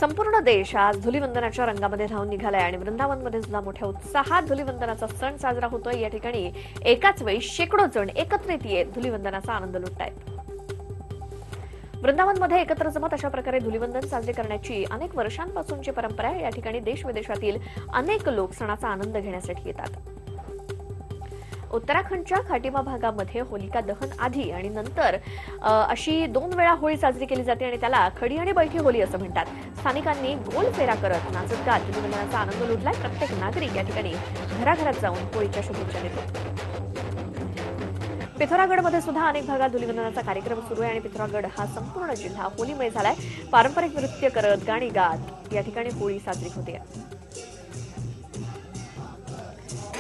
संपूर्ण देश आज धुलीवंदनाच्या रंगामध्ये राहून निघालाय आणि वृंदावनमध्ये सुद्धा मोठ्या उत्साहात धुलीवंदनाचा सण साजरा होतोय। या ठिकाणी एकाच वेळी शेकडो जण एकत्रित येत धुलीवंदनाचा आनंद लुटतायत। वृंदावनमध्ये एकत्र जमत अशा प्रकारे धुलीवंदन साजरे करण्याची अनेक वर्षांपासूनची परंपरा आहे। या ठिकाणी देश विदेशातील अनेक लोक सणाचा आनंद घेण्यासाठी येतात। उत्तराखंडच्या खाटिमा भागामध्ये होलिका दहन आधी आणि नंतर अशी 2 वेळा होळी साजरी केली जाते आणि त्याला खडी आणि बैठी होली असं म्हणतात। स्थानिकांनी गोल फेरा करत नाचत गात धुलीवंदनाचा आनंद लुटलाय। प्रत्येक नागरिक या ठिकाणी घराघरात जाऊन होळीच्या शुभेच्छा देतो। पिथोरागडमध्ये सुद्धा अनेक भागात धुलीवंदनाचा कार्यक्रम सुरू आहे आणि पिथोरागड हा संपूर्ण जिल्हा होलीमय झालाय। पारंपरिक नृत्य करत गाणी गात या ठिकाणी होळी साजरी होते।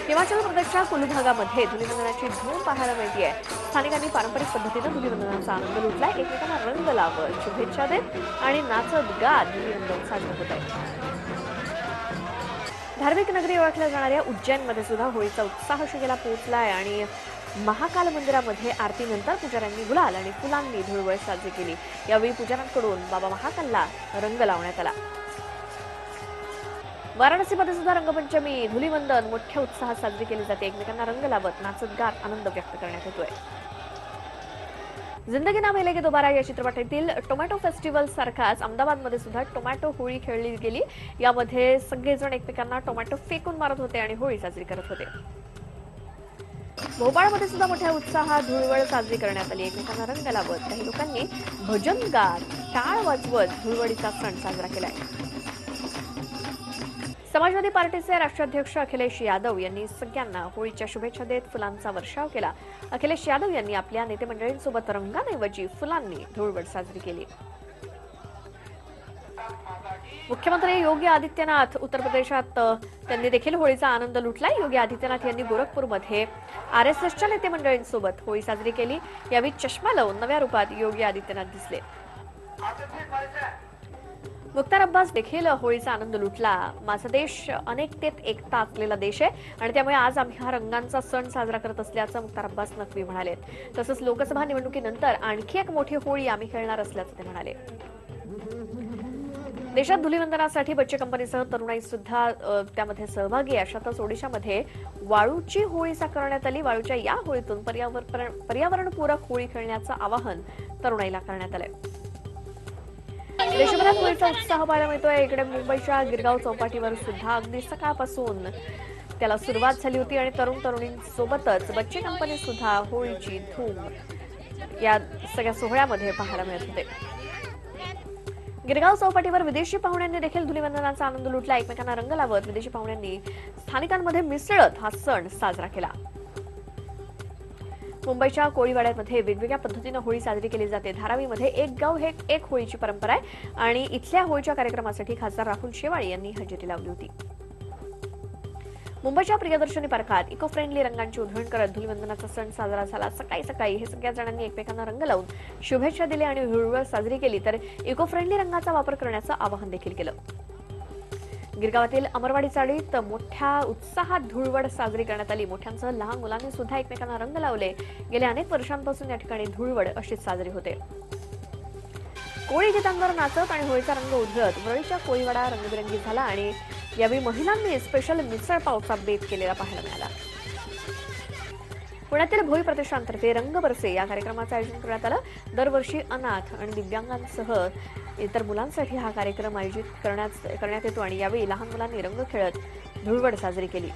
हिमाचल प्रदेशच्या कुलू भागामध्ये धुलीवंदनाची धूम पाहायला मिळते। स्थानिकांनी पारंपरिक पद्धतीने धुलीवंदनाचा आनंद लुटलाय। एकमेकांना रंग लावत शुभेच्छा देत आणि नाचत गात धुलीवंदन साजरे होत आहे। धार्मिक नगरी ओळखल्या जाणाऱ्या उज्जैनमध्ये सुद्धा होळीचा उत्साह शिगेला पोहोचलाय आणि महाकाल मंदिरामध्ये आरतीनंतर पुजाऱ्यांनी गुलाल आणि फुलांनी धुळवड साजरी केली। यावेळी पुजाऱ्यांकडून बाबा महाकालला रंग लावण्यात आला। वाराणसीमध्ये सुद्धा रंगपंचमी धुलीवंदन मोठ्या उत्साहात साजरी केली जाते। एकमेकांना रंग लावत नाचत गात आनंद व्यक्त करण्यात येतोय। जिंदगी ना मिलेगी दोबारा या चित्रपटातील टोमॅटो फेस्टिवल सारखाच अहमदाबादमध्ये सुद्धा टोमॅटो होळी खेळली गेली। यामध्ये सगळेजण एकमेकांना टोमॅटो फेकून मारत होते आणि होळी साजरी करत होते। भोपाळमध्ये सुद्धा मोठ्या उत्साहात धुळवड साजरी करण्यात आली। एकमेकांना रंग लावत काही लोकांनी भजन गात टाळ वाजवत धुळवडीचा सण साजरा केलाय। समाजवादी पार्टीचे राष्ट्राध्यक्ष अखिलेश यादव यांनी सगळ्यांना होळीच्या शुभेच्छा देत फुलांचा वर्षाव केला। अखिलेश यादव यांनी आपल्या नेते मंडळींसोबत रंगांऐवजी फुलांनी धुळवड साजरी केली। मुख्यमंत्री योगी आदित्यनाथ उत्तर प्रदेशात त्यांनी देखील होळीचा आनंद लुटलाय। योगी आदित्यनाथ यांनी गोरखपूरमध्ये आरएसएसच्या नेते मंडळींसोबत होळी साजरी केली। यावेळी चष्मा लावून नव्या रूपात योगी आदित्यनाथ दिसले। मुख्तार अब्बास देखील होळीचा आनंद लुटला। माझा देश अनेकतेत एकता असलेला देश आहे आणि त्यामुळे आज आम्ही हा रंगांचा सण साजरा करत असल्याचं मुख्तार अब्बास नक्वी म्हणाले। तसंच लोकसभा निवडणुकीनंतर आणखी एक मोठी होळी आम्ही खेळणार असल्याचं ते म्हणाले। देशात धुलीवंदनासाठी बच्चे कंपनीसह तरुणाई सुद्धा त्यामध्ये सहभागी आहे। अशातच ओडिशामध्ये वाळूची होळी करण्यात आली। वाळूच्या या होळीतून पर्यावरणपूरक होळी खेळण्याचं आवाहन तरुणाईला करण्यात आलंय। देशभरात होळीचा उत्साह पाहायला मिळतोय। इकडे मुंबईच्या गिरगाव चौपाटीवर सुद्धा अगदी सकाळपासून त्याला सुरुवात झाली होती आणि तरुणींसोबतच बच्चे कंपनी सुद्धा होळीची धूम या सगळ्या सोहळ्यामध्ये पाहायला मिळत होते। गिरगाव चौपाटीवर विदेशी पाहुण्यांनी देखील धुलीवंदनाचा आनंद लुटला। एकमेकांना रंग लावत विदेशी पाहुण्यांनी स्थानिकांमध्ये मिसळत हा सण साजरा केला। मुंबईच्या कोळीवाड्यामध्ये वेगवेगळ्या पद्धतीने होळी साजरी केली जाते। धारावीमध्ये एक गाव हे एक होळीची परंपरा आहे आणि इथल्या होळीच्या कार्यक्रमासाठी खासदार राहुल शेवाळे यांनी हजेरी लावली होती। मुंबईच्या प्रियदर्शनी पार्कात इको फ्रेंडली रंगांची उधळण करत धुलीवंदनाचा सण साजरा झाला। सकाळी सकाळी हे सगळ्या जणांनी एकमेकांना रंग लावून शुभेच्छा दिल्या आणि धुळवड साजरी केली तर इको फ्रेंडली रंगाचा वापर करण्याचं आवाहन देखील केलं। गिरगावातील अमरवाडी चाळीत मोठ्या उत्साहात धुळवड साजरी करण्यात आली। मोठ्यांसह लहान मुलांनी सुद्धा एकमेकांना रंग लावले। गेल्या अनेक वर्षांपासून या ठिकाणी धुळवड अशीच साजरी होते। कोळी गीतांवर नाचत आणि होळीचा रंग उधळत वरळीच्या कोळीवाडा रंगबिरंगी झाला आणि यावेळी महिलांनी स्पेशल मिसळ पावचा बेत केलेला पाहायला मिळाला। पुण्यातील भोई प्रतिष्ठानतर्फे रंग बरसे या कार्यक्रमाचं आयोजन करण्यात आलं। दरवर्षी अनाथ आणि दिव्यांगांसह इतर मुलांसाठी हा कार्यक्रम आयोजित करण्यात येतो आणि यावेळी लहान मुलांनी रंग खेळत धुळवड साजरी केली।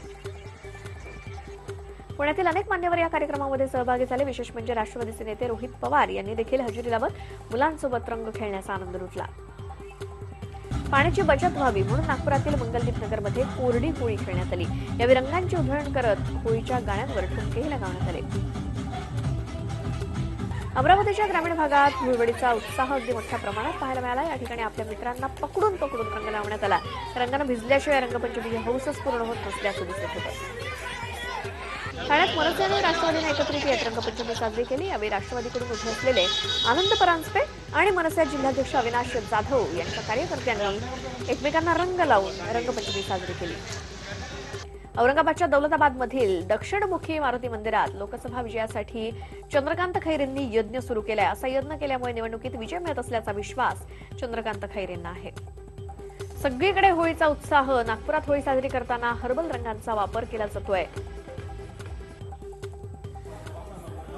पुण्यातील अनेक मान्यवर या कार्यक्रमामध्ये सहभागी झाले। विशेष म्हणजे राष्ट्रवादीचे नेते रोहित पवार यांनी देखील हजेरी लावत मुलांसोबत रंग खेळण्याचा आनंद लुटला। पाण्याची बचत व्हावी म्हणून नागपुरातील मंगलदीप नगरमध्ये कोरडी होळी खेळण्यात आली। यावेळी रंगांची उधळण करत होळीच्या गाण्यांवर ठुमकेही लगावण्यात आले। अमरावतीच्या ग्रामीण भागात धुळवडीचा उत्साह अगदी मोठ्या प्रमाणात पाहायला मिळाला। या ठिकाणी आपल्या मित्रांना पकडून रंग लावण्यात आला। रंगानं भिजल्याशिवाय रंगपंचमीची हौसच पूर्ण होत नसल्याचं दिसत होतं। ठाण्यात मनसे आणि राष्ट्रवादीने एकत्रित येत रंगपंचमी साजरी केली। यावेळी राष्ट्रवादीकडून उभे असलेले आनंद परांजपे आणि मनसे जिल्हाध्यक्ष अविनाश जाधव यांच्या कार्यकर्त्यांनी एकमेकांना रंग लावून रंगपंचमी साजरी केली। औरंगाबादच्या दौलताबादमधील दक्षिणमुखी मारुती मंदिरात लोकसभा विजयासाठी चंद्रकांत खैरेंनी यज्ञ सुरू केलाय। असा यज्ञ केल्यामुळे निवडणुकीत विजय मिळत असल्याचा विश्वास चंद्रकांत खैरेंना आहे। सगळीकडे होळीचा उत्साह. नागपुरात होळी साजरी करताना हर्बल रंगांचा वापर केला जातोय.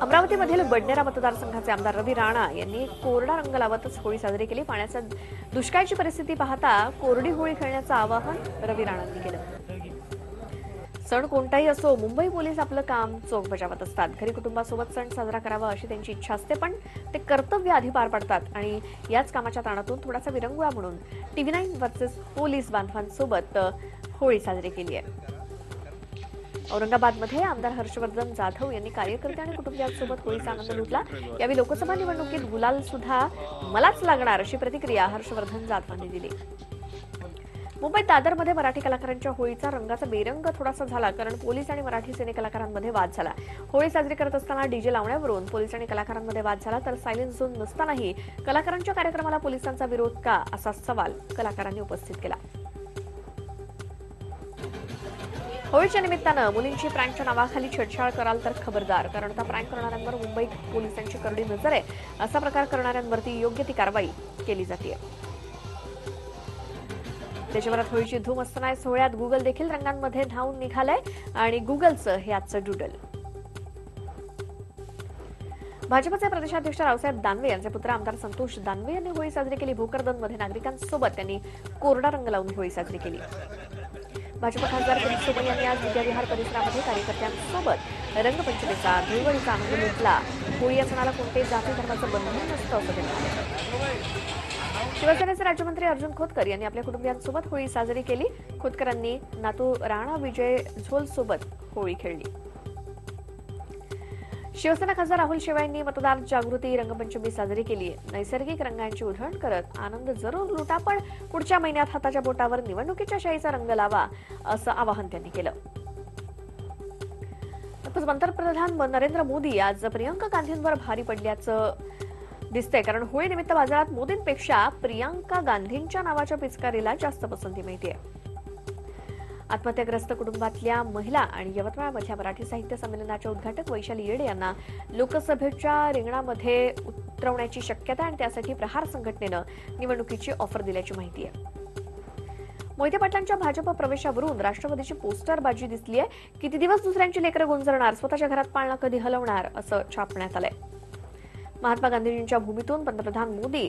अमरावतीमधील बडनेरा मतदारसंघाचे आमदार रवी राणा यांनी कोरडा रंग लावतच होळी साजरी केली. पाण्याच्या दुष्काळाची परिस्थिती पाहता कोरडी होळी खेळण्याचं आवाहन रवी राणांनी केलं. सण कोणताही असो, मुंबई पोलीस आपलं काम चोख बजावत असतात. घरी कुटुंबासोबत सण साजरा करावा अशी त्यांची इच्छा असते, पण ते कर्तव्य आधी पार पाडतात आणि याच कामाच्या ताणातून थोडासा विरंगुळा म्हणून TV9 वर्सेस पोलीस बांधवांसोबत होळी साजरी केली आहे. औरंगाबादमध्ये आमदार हर्षवर्धन जाधव यांनी कार्यकर्ते आणि कुटुंबियांसोबत होळीचा आनंद लुटला. यावेळी लोकसभा निवडणुकीत गुलाल सुद्धा मलाच लागणार अशी प्रतिक्रिया हर्षवर्धन जाधवांनी दिली. मुंबईत दादरमध्ये मराठी कलाकारांच्या होळीचा रंगाचा बेरंग थोडासा झाला, कारण पोलीस आणि मराठी सिने कलाकारांमध्ये वाद झाला. होळी साजरी करत असताना डीजे लावण्यावरून पोलीस आणि कलाकारांमध्ये वाद झाला, तर सायलेन्स झोन नसतानाही कलाकारांच्या कार्यक्रमाला पोलिसांचा विरोध का, असा सवाल कलाकारांनी उपस्थित केला. होळीच्या निमित्तानं मुलींची प्रँकच्या नावाखाली छेडछाड कराल तर खबरदार, कारण आता प्रँक करणाऱ्यांवर मुंबई पोलिसांची करडी नजर आहे. असा प्रकार करणाऱ्यांवरती योग्य ती कारवाई केली जाते. देशभरात होळीची धूम असताना सोहळ्यात गुगल देखील रंगांमध्ये धावून निघालंय आणि गुगलचं हे आजचं डुडल. भाजपचे प्रदेशाध्यक्ष रावसाहेब दानवे यांचे पुत्र आमदार संतोष दानवे यांनी होळी साजरी केली. भोकरदनमध्ये नागरिकांसोबत त्यांनी कोरडा रंग लावून होळी साजरी केली. भाजप खासदार किरीट सोमय्या यांनी आज विद्याविहार परिसरामध्ये कार्यकर्त्यांसोबत रंगपंचमीचा धुळवडीचा आनंद लुटला. होळी या सणाला कोणतेही जाती धर्माचं बंधन नसतं असं ते म्हणाले. शिवसेनेचे राज्यमंत्री अर्जुन खोतकर यांनी आपल्या कुटुंबियांसोबत होळी साजरी केली. खोतकरांनी नातू राणा विजय झोल सोबत होळी खेळली. शिवसेना खासदार राहुल शेवाळे यांनी मतदार जागृती रंगपंचमी साजरी केली. नैसर्गिक रंगांची उधळण करत आनंद जरूर लुटा, पण पुढच्या महिन्यात हाताच्या बोटावर निवडणुकीच्या शाईचा रंग लावा असं आवाहन त्यांनी केलं. पंतप्रधान नरेंद्र मोदी आज प्रियंका गांधींवर भारी पडल्याचं दिसतंय, कारण होळी निमित्त बाजारात मोदींपेक्षा प्रियंका गांधींच्या नावाच्या पिचकारीला जास्त पसंती मिळतेय. आत्महत्याग्रस्त कुटुंबातल्या महिला आणि यवतमाळमधल्या मराठी साहित्य संमेलनाच्या उद्घाटक वैशाली येडे यांना लोकसभेच्या रिंगणामध्ये उतरवण्याची शक्यता आणि त्यासाठी प्रहार संघटनेनं निवडणुकीची ऑफर दिल्याची माहिती आहे. मोहिते पाटलांच्या भाजप प्रवेशावरून राष्ट्रवादीची पोस्टरबाजी दिसली आहे. किती दिवस दुसऱ्यांची लेकरं गुंजरणार, स्वतःच्या घरात पाळणा कधी हलवणार असं छापण्यात आलंय. महात्मा गांधीजींच्या भूमीतून पंतप्रधान मोदी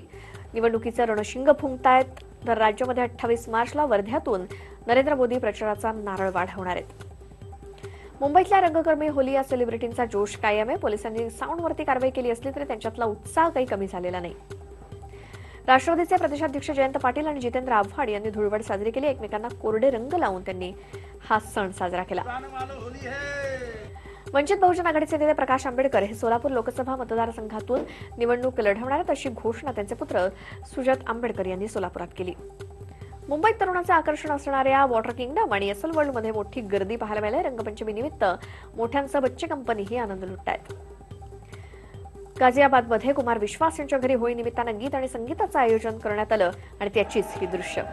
निवडणुकीचं रणशिंग फुंकतायत, तर राज्यामध्ये 28 मार्चला वर्ध्यातून नरेंद्र मोदी प्रचाराचा नारळ वाढवणार आहेत. मुंबईतल्या रंगकर्मी होली या सेलिब्रिटींचा जोश कायम आहे. पोलिसांनी साऊंडवरती कारवाई केली असली तरी त्यांच्यातला उत्साह काही कमी झालेला नाही. राष्ट्रवादीचे प्रदेशाध्यक्ष जयंत पाटील आणि जितेंद्र आव्हाड यांनी धुळवड साजरी केली. एकमेकांना कोरडे रंग लावून त्यांनी हा सण साजरा केला. वंचित बहुजन आघाडीचे नेते प्रकाश आंबेडकर हे सोलापूर लोकसभा मतदारसंघातून निवडणूक लढवणार आहेत, अशी घोषणा त्यांचे पुत्र सुजात आंबेडकर यांनी सोलापुरात केली. मुंबईत तरुणाचे आकर्षण असणाऱ्या वॉटर किंगडम आणि एसल वर्ल्डमध्ये मोठी गर्दी पाहायला मिळाली. रंगपंचमी निमित्त मोठ्यांसह बच्चे कंपनीही आनंद लुटतायत. गाझियाबादमध्ये कुमार विश्वास यांच्या घरी होळी निमित्तानं गीत आणि संगीताचं आयोजन करण्यात आलं आणि त्याचीच ही दृश्य.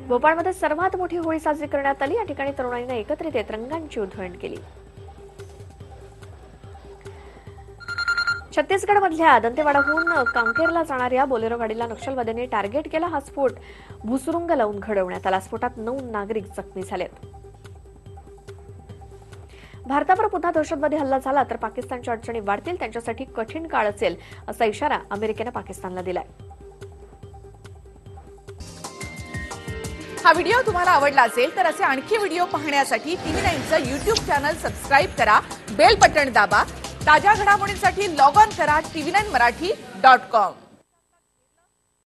भोपाळमध्ये सर्वात मोठी होळी साजरी करण्यात आली. या ठिकाणी तरुणाईने एकत्रित येत रंगांची उधळण केली. छत्तीसगडमधल्या दंतेवाडाहून कांकेरला जाणाऱ्या बोलेरो गाडीला नक्षलवाद्यांनी टार्गेट केला. हा स्फोट भुसुरुंग लावून घडवण्यात आला. स्फोटात 9 नागरिक जखमी झालेत. भारतावर पुन्हा दहशतवादी हल्ला झाला तर पाकिस्तानच्या अडचणी वाढतील, त्यांच्यासाठी कठीण काळ असेल असा इशारा अमेरिकेनं पाकिस्तानला दिलाय. हा व्हिडिओ तुम्हाला आवडला असेल तर असे आणखी व्हिडिओ पाहण्यासाठी TV9चं YouTube चॅनल सबस्क्राईब करा, बेल बटण दाबा. ताज्या घडामोडींसाठी लॉग ऑन करा TV9marathi.com.